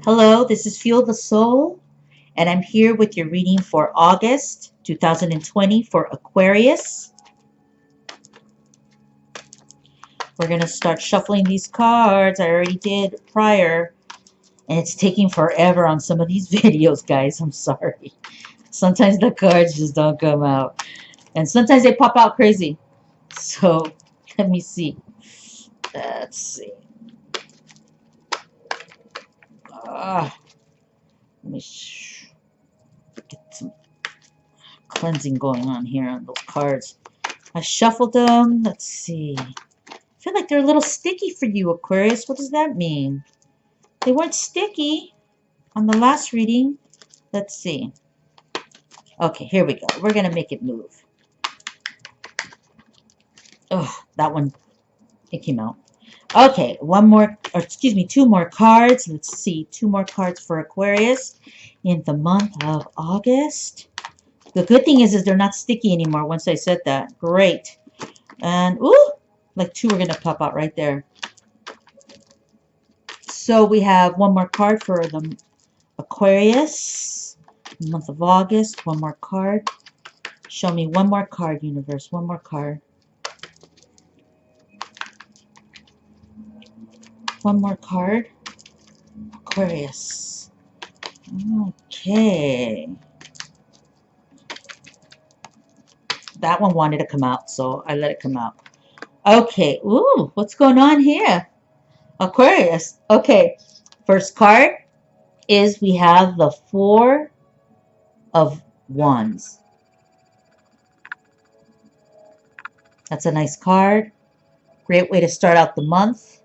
Hello, this is Fuel the Soul, and I'm here with your reading for August 2020 for Aquarius. We're going to start shuffling these cards. I already did prior, and it's taking forever on some of these videos, guys. I'm sorry. Sometimes the cards just don't come out, and sometimes they pop out crazy. So, let me see. Let's see. Let me get some cleansing going on here on those cards. I shuffled them. Let's see. I feel like they're a little sticky for you, Aquarius. What does that mean? They weren't sticky on the last reading. Let's see. Okay, here we go. We're going to make it move. Oh, that one, it came out. Okay, two more cards. Let's see. Two more cards for Aquarius in the month of August. The good thing is they're not sticky anymore once I said that. Great. And, ooh, like two are going to pop out right there. So we have one more card for the Aquarius, month of August. One more card. Show me one more card, universe. One more card. One more card. Aquarius. Okay. That one wanted to come out, so I let it come out. Okay. Ooh, what's going on here? Aquarius. Okay. First card is we have the Four of Wands. That's a nice card. Great way to start out the month.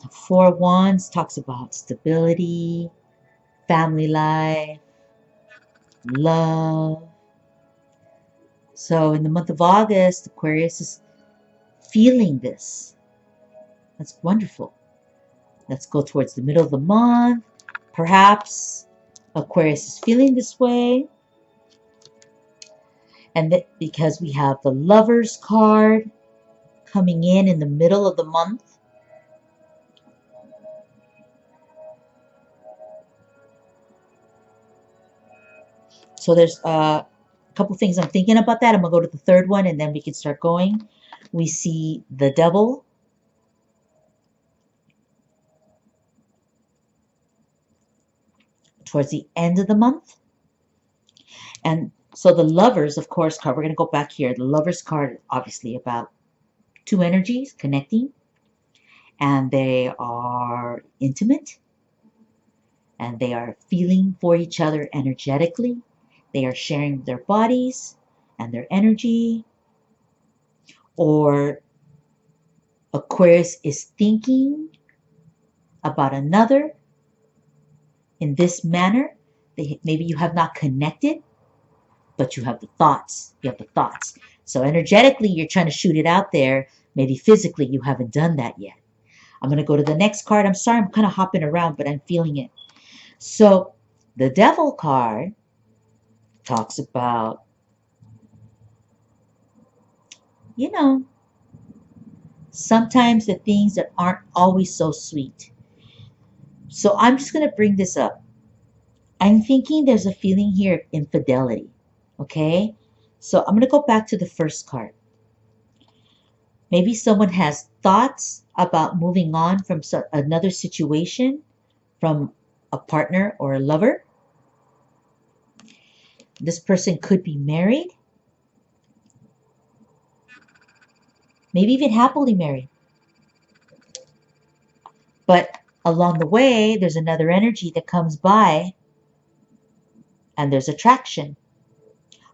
The Four of Wands talks about stability, family life, love. So in the month of August, Aquarius is feeling this. That's wonderful. Let's go towards the middle of the month. Perhaps Aquarius is feeling this way. And that because we have the Lovers card coming in the middle of the month. So there's a couple things I'm thinking about that. I'm going to go to the third one and then we can start going. We see the Devil. Towards the end of the month. And so the Lovers, of course, card, we're going to go back here. The Lovers card is obviously about two energies connecting. And they are intimate. And they are feeling for each other energetically. They are sharing their bodies and their energy. Or Aquarius is thinking about another in this manner. Maybe you have not connected, but you have the thoughts. You have the thoughts. So energetically, you're trying to shoot it out there. Maybe physically, you haven't done that yet. I'm going to go to the next card. I'm sorry, I'm kind of hopping around, but I'm feeling it. So the Devil card talks about, sometimes the things that aren't always so sweet. So I'm just going to bring this up. I'm thinking there's a feeling here of infidelity. Okay? So I'm going to go back to the first card. Maybe someone has thoughts about moving on from another situation, from a partner or a lover. This person could be married. Maybe even happily married. But along the way, there's another energy that comes by and there's attraction.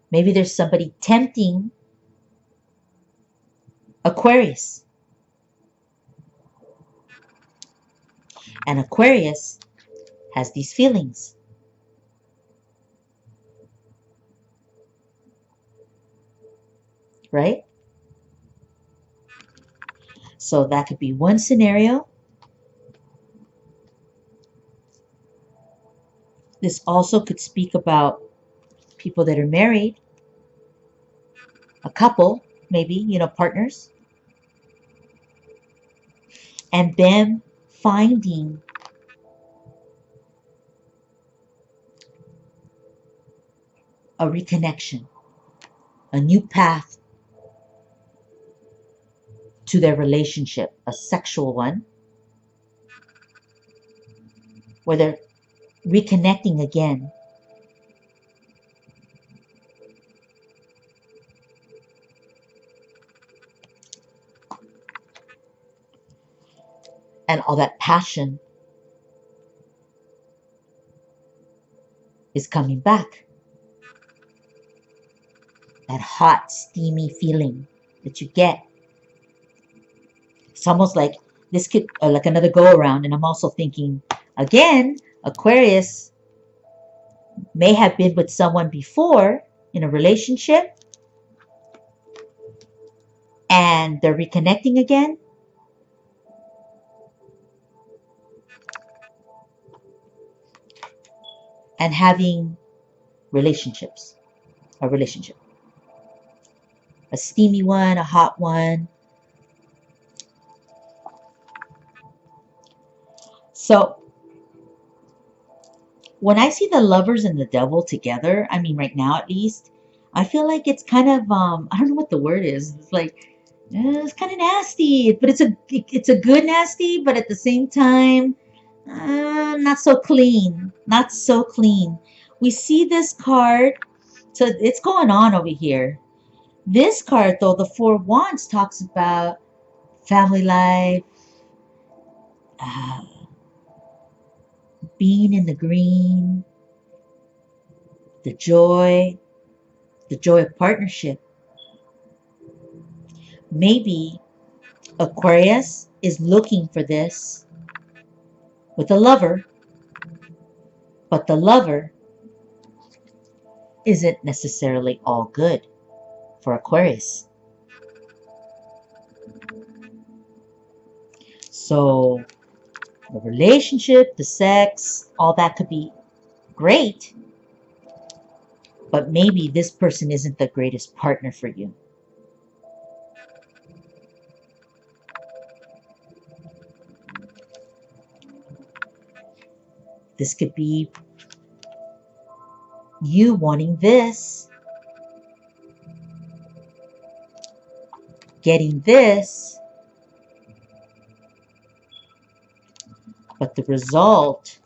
Maybe there's somebody tempting Aquarius. And Aquarius has these feelings. Right? So that could be one scenario. This also could speak about people that are married, a couple, maybe, partners, and them finding a reconnection, a new path to their relationship, a sexual one, where they're reconnecting again. And all that passion is coming back. That hot, steamy feeling that you get. It's almost like this could, like another go around. And I'm also thinking, again, Aquarius may have been with someone before in a relationship and they're reconnecting again. And having relationships, a relationship, a steamy one, a hot one. So when I see the lovers and the devil together, I mean, right now at least, I feel like it's kind of, I don't know what the word is. It's like, it's kind of nasty, but it's a good nasty, but at the same time, not so clean, not so clean. We see this card, so it's going on over here. This card, though, the Four of Wands, talks about family life, uh, being in the green, the joy of partnership. Maybe Aquarius is looking for this with a lover, but the lover isn't necessarily all good for Aquarius. So the relationship, the sex, all that could be great, but maybe this person isn't the greatest partner for you. This could be you wanting this, getting this, but the result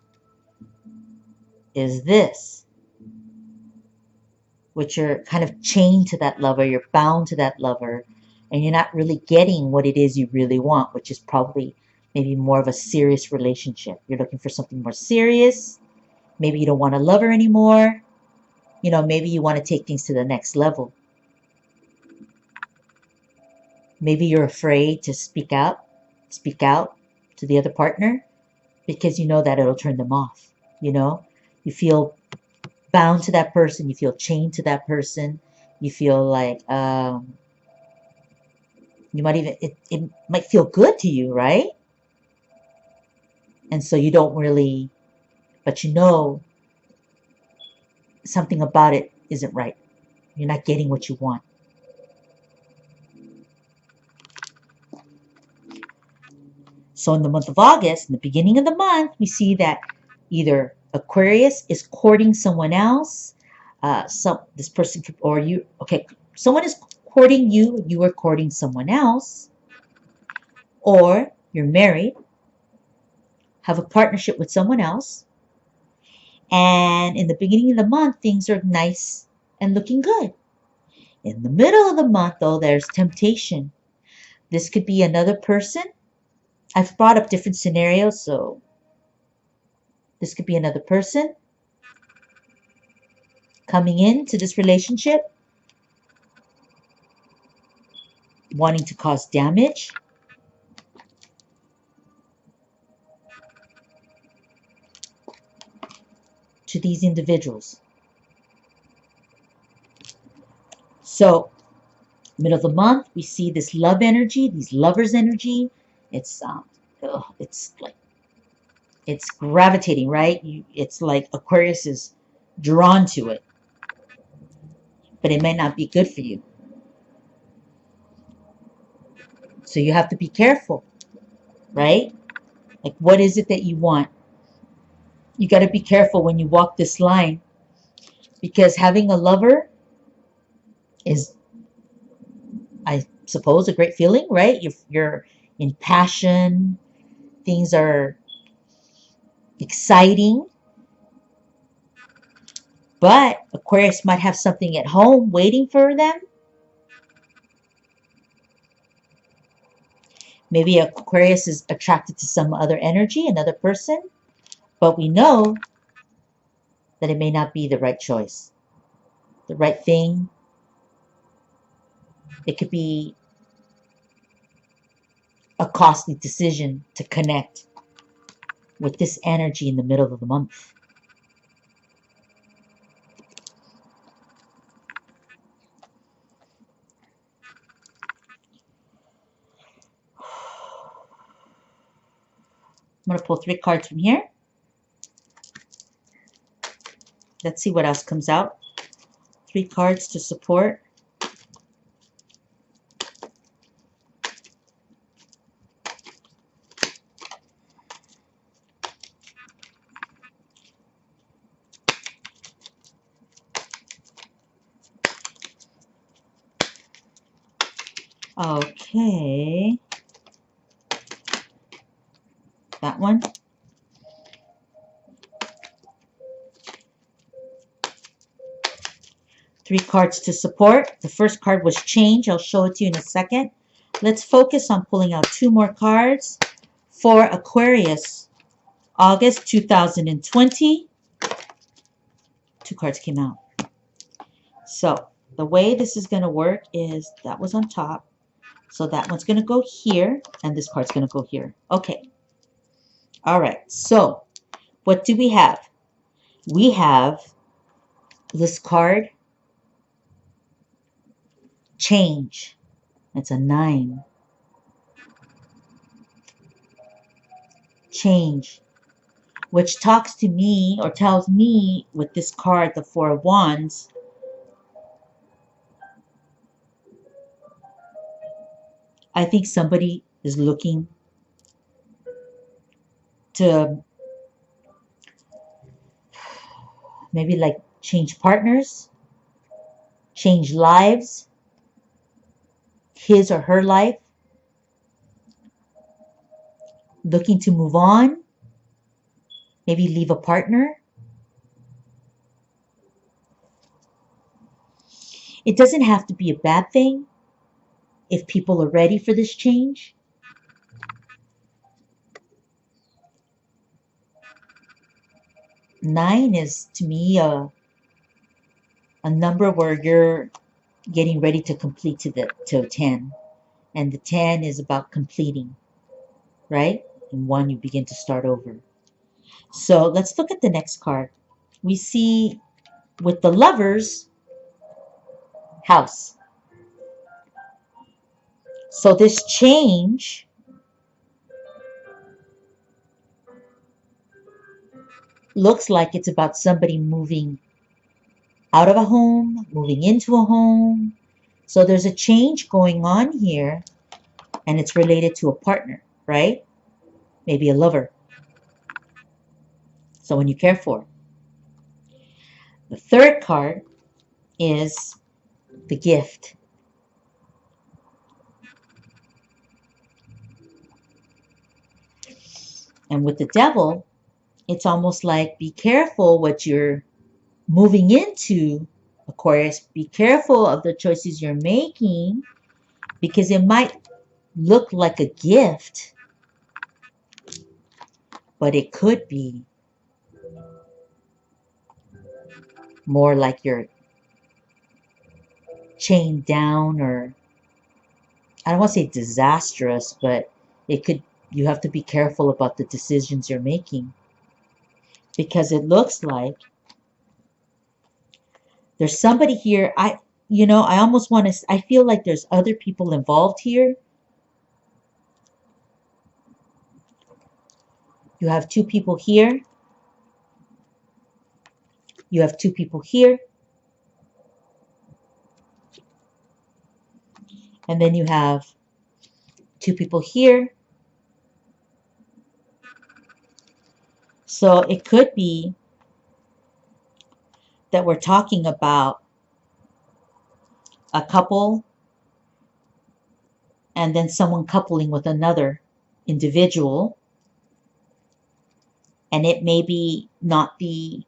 is this, which you're kind of chained to that lover, you're bound to that lover, and you're not really getting what it is you really want, which is probably maybe more of a serious relationship. You're looking for something more serious. Maybe you don't want a lover anymore. Maybe you want to take things to the next level. Maybe you're afraid to speak out to the other partner because you know that it'll turn them off. You feel bound to that person. You feel chained to that person. You feel like you might even, it might feel good to you, right? And so you don't really, but something about it isn't right. You're not getting what you want. So in the month of August, in the beginning of the month, we see that either Aquarius is courting someone else, this person or you. Okay, someone is courting you. You are courting someone else, or you're married, have a partnership with someone else, and in the beginning of the month, things are nice and looking good. In the middle of the month, though, there's temptation. This could be another person. I've brought up different scenarios, so this could be another person coming into this relationship, wanting to cause damage. To these individuals. So, middle of the month, we see this love energy, these lovers energy. It's like, it's gravitating, right? It's like Aquarius is drawn to it, but it may not be good for you. So you have to be careful, right? Like, what is it that you want? You got to be careful when you walk this line, because having a lover is, I suppose, a great feeling, right? You're in passion, things are exciting, but Aquarius might have something at home waiting for them. Maybe Aquarius is attracted to some other energy, another person, but we know that it may not be the right choice, the right thing. It could be a costly decision to connect with this energy in the middle of the month. I'm going to pull 3 cards from here. Let's see what else comes out. 3 cards to support. Okay. That one. Three cards to support. The first card was change. I'll show it to you in a second. Let's focus on pulling out 2 more cards for Aquarius. August 2020. 2 cards came out. So the way this is going to work is that was on top. So that one's going to go here, and this card's going to go here. Okay. All right. So what do we have? We have this card, change. It's a 9. Change, which talks to me or tells me with this card, the 4 of Wands, I think somebody is looking to maybe like change partners, change lives, his or her life, looking to move on, maybe leave a partner. It doesn't have to be a bad thing if people are ready for this change. Nine is to me a number where you're getting ready to complete to 10. And the 10 is about completing, right? And 1, you begin to start over. So let's look at the next card. We see with the Lovers, House. So this change looks like it's about somebody moving out of a home, moving into a home. So there's a change going on here, and it's related to a partner, right? Maybe a lover, someone you care for. The third card is the gift. And with the Devil, it's almost like be careful what you're moving into, Aquarius. Be careful of the choices you're making, because it might look like a gift, but it could be more like you're chained down, or I don't want to say disastrous, but it could, you have to be careful about the decisions you're making, because it looks like there's somebody here. I almost want to, I feel like there's other people involved here. You have 2 people here. You have 2 people here. And then you have two people here. So it could be that we're talking about a couple and then someone coupling with another individual. And it may be not the,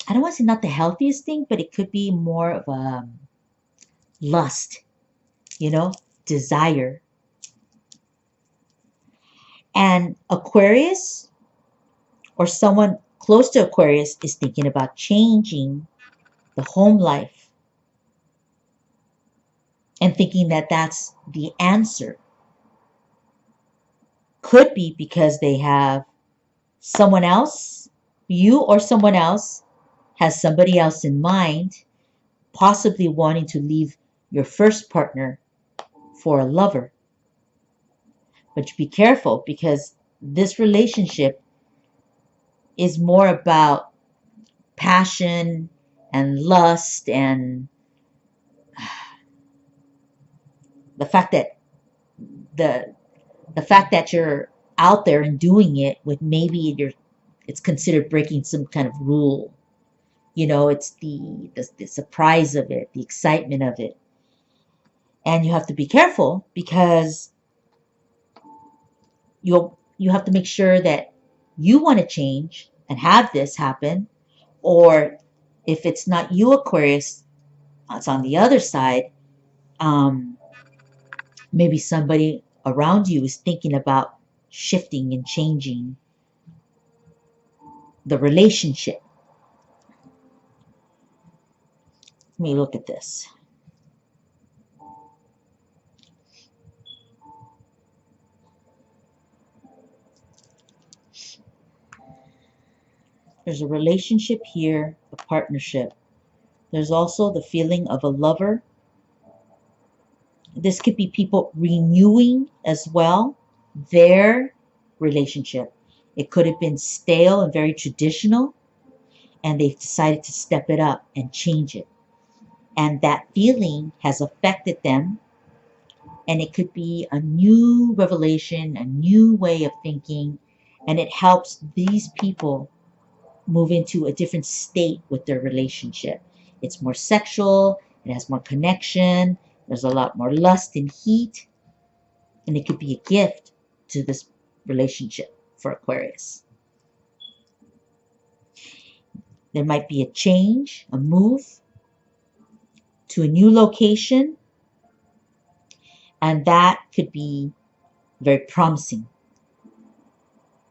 I don't want to say not the healthiest thing, but it could be more of a lust, you know, desire. And Aquarius or someone close to Aquarius is thinking about changing the home life and thinking that that's the answer. Could be because they have someone else, you or someone else has somebody else in mind, possibly wanting to leave your first partner for a lover. But be careful, because this relationship is more about passion and lust and the fact that the the fact that you're out there and doing it with maybe it's considered breaking some kind of rule. You know, it's the surprise of it, the excitement of it. And you have to be careful, because you have to make sure that you want to change and have this happen. Or if it's not you, Aquarius, it's on the other side. Maybe somebody around you is thinking about shifting and changing the relationship. Let me look at this. There's a relationship here, a partnership. There's also the feeling of a lover. This could be people renewing as well their relationship. It could have been stale and very traditional, and they've decided to step it up and change it. And that feeling has affected them, and it could be a new revelation, a new way of thinking, and it helps these people move into a different state with their relationship. It's more sexual, it has more connection, there's a lot more lust and heat, and it could be a gift to this relationship for Aquarius. There might be a change, a move to a new location, and that could be very promising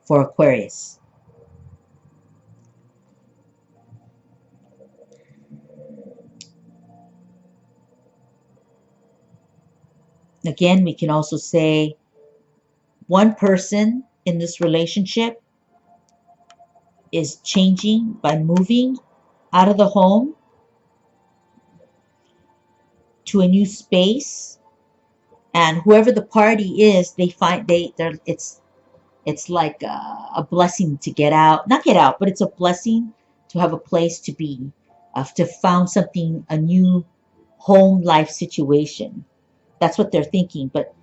for Aquarius. Again, we can also say one person in this relationship is changing by moving out of the home to a new space, and whoever the party is, they find it's like a blessing to get out, not get out, but it's a blessing to have a place to be, to found something, a new home life situation. That's what they're thinking. But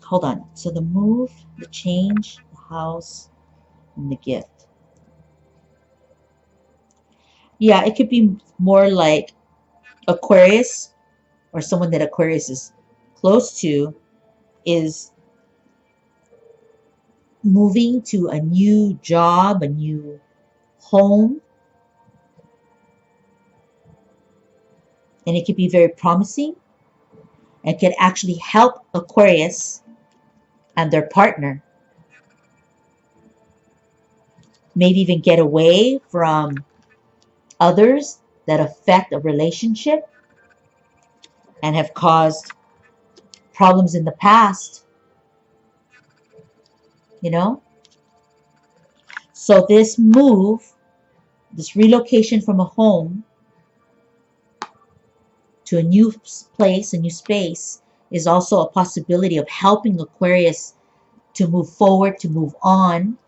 hold on. So the move, the change, the house, and the gift. Yeah, it could be more like Aquarius or someone that Aquarius is close to is moving to a new job, a new home, and it could be very promising and could actually help Aquarius and their partner maybe even get away from others that affect a relationship and have caused problems in the past, you know? So this move, this relocation from a home to a new place, a new space, is also a possibility of helping Aquarius to move forward, to move on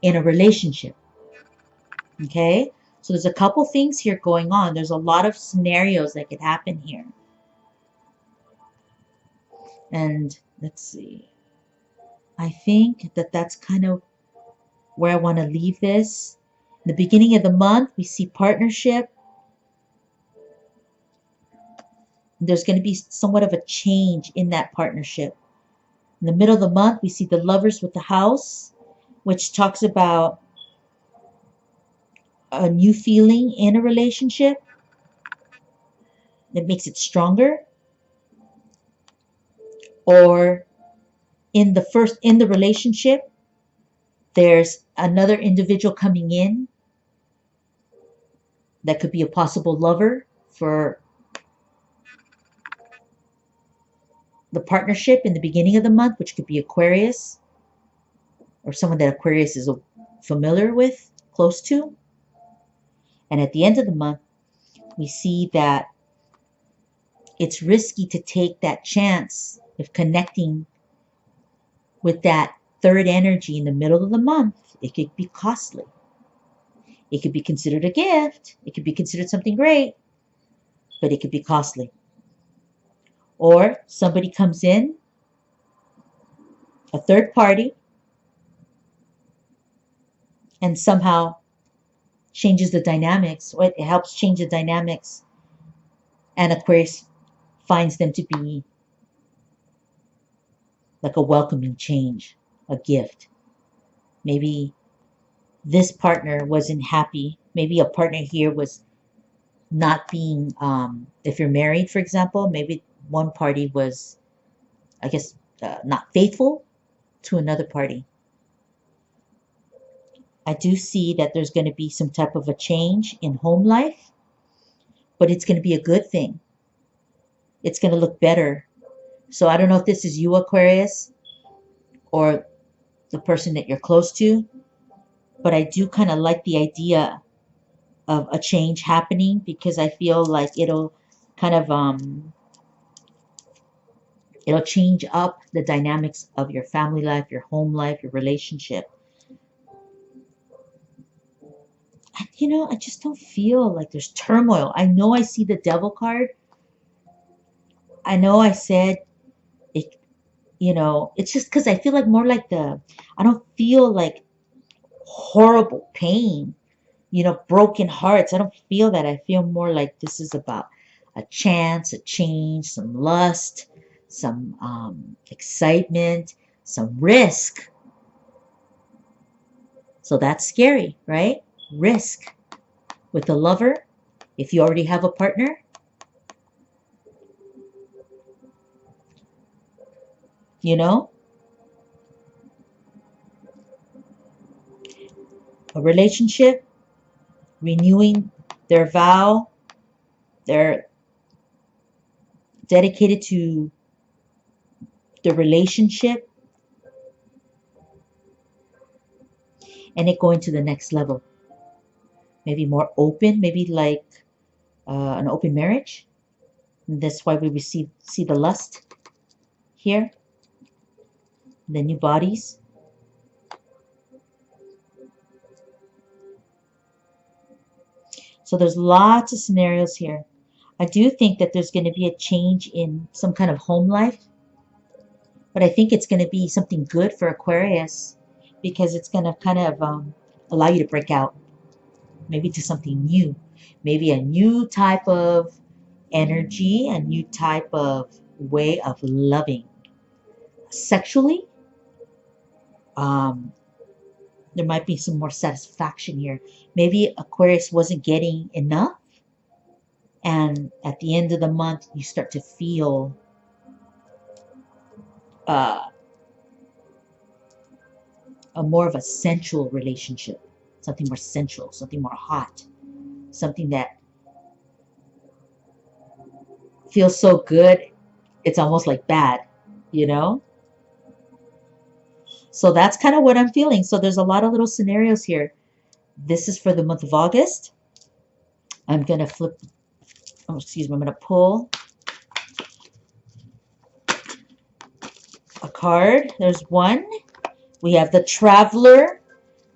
in a relationship. Okay? So there's a couple things here going on. There's a lot of scenarios that could happen here. And let's see. I think that that's kind of where I want to leave this. In the beginning of the month, we see partnership. There's going to be somewhat of a change in that partnership. In the middle of the month, we see the lovers with the house, which talks about a new feeling in a relationship that makes it stronger. Or in the relationship, there's another individual coming in that could be a possible lover for the partnership in the beginning of the month, which could be Aquarius or someone that Aquarius is familiar with, close to. And at the end of the month, we see that it's risky to take that chance of connecting with that third energy in the middle of the month. It could be costly. It could be considered a gift. It could be considered something great, but it could be costly. Or somebody comes in, a third party, and somehow changes the dynamics, or it helps change the dynamics, and Aquarius finds them to be like a welcoming change, a gift. Maybe this partner wasn't happy. Maybe a partner here was not being, if you're married, for example, maybe one party was, I guess, not faithful to another party. I do see that there's going to be some type of a change in home life, but it's going to be a good thing. It's going to look better. So I don't know if this is you, Aquarius, or the person that you're close to, but I do kind of like the idea of a change happening because I feel like it'll kind of it'll change up the dynamics of your family life, your home life, your relationship. I just don't feel like there's turmoil. I know I see the devil card. I know I said it, it's just because I feel like more like I don't feel like horrible pain, broken hearts. I don't feel that. I feel more like this is about a chance, a change, some lust, some excitement, some risk. So that's scary, right? Risk with a lover, if you already have a partner. You know, a relationship, renewing their vow, they're dedicated to the relationship, and it going to the next level. Maybe more open, maybe like an open marriage. And that's why we see the lust here, the new bodies. So there's lots of scenarios here. I do think that there's going to be a change in some kind of home life, but I think it's going to be something good for Aquarius because it's going to kind of allow you to break out, maybe to something new, maybe a new type of energy, a new type of way of loving. Sexually, um, there might be some more satisfaction here. Maybe Aquarius wasn't getting enough, and at the end of the month, you start to feel uh, a more of a sensual relationship, something more sensual, something more hot, something that feels so good, it's almost like bad, you know? So that's kind of what I'm feeling. So there's a lot of little scenarios here. This is for the month of August. I'm going to flip, oh, excuse me, I'm going to pull a card. There's one. We have the Traveler,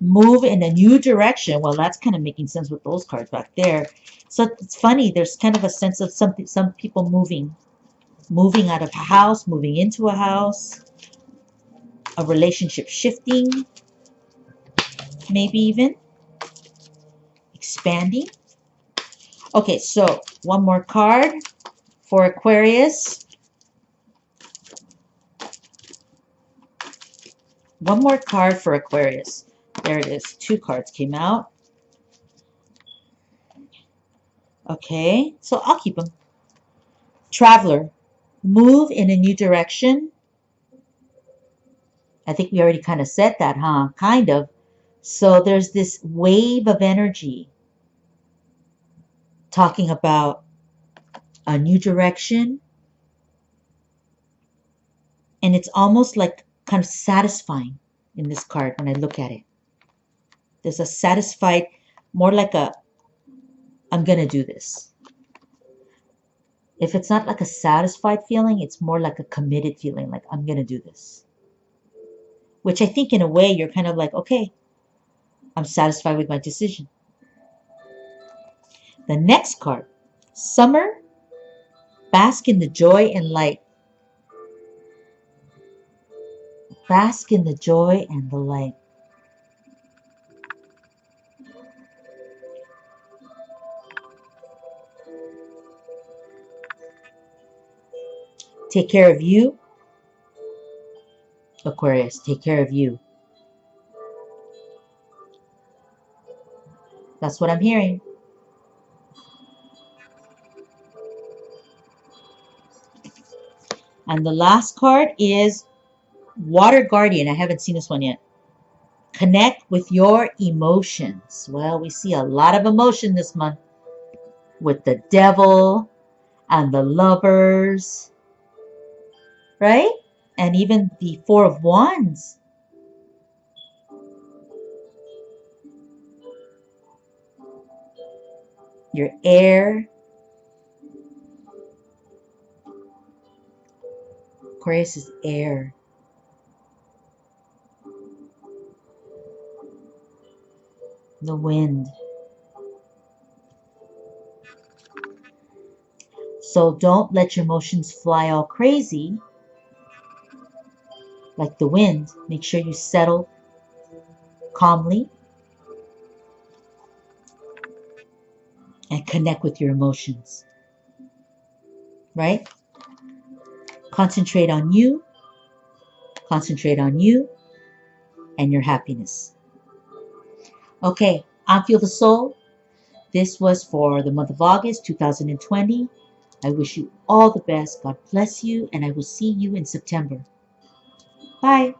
move in a new direction. Well, that's kind of making sense with those cards back there. So it's funny. There's kind of a sense of something, some people moving. moving out of a house, moving into a house, a relationship shifting, maybe even expanding. Okay, so one more card for Aquarius. One more card for Aquarius. There it is. 2 cards came out. Okay, so I'll keep them. Traveler. Move in a new direction. I think we already kind of said that, huh? Kind of. So there's this wave of energy talking about a new direction. And it's almost like kind of satisfying in this card when I look at it. There's a satisfied, more like a, I'm going to do this. If it's not like a satisfied feeling, it's more like a committed feeling, like I'm going to do this. Which I think in a way you're kind of like, okay, I'm satisfied with my decision. The next card, Summer, bask in the joy and light. Bask in the joy and the light. Take care of you, Aquarius. Take care of you. That's what I'm hearing. And the last card is Water Guardian. I haven't seen this one yet. Connect with your emotions. Well, we see a lot of emotion this month with the Devil and the Lovers, right? And even the Four of Wands. Your air. Aquarius is air. The wind. So don't let your emotions fly all crazy like the wind. Make sure you settle calmly and connect with your emotions, right? Concentrate on you and your happiness. Okay, I Feel the Soul. This was for the month of August 2020. I wish you all the best. God bless you, and I will see you in September. Bye.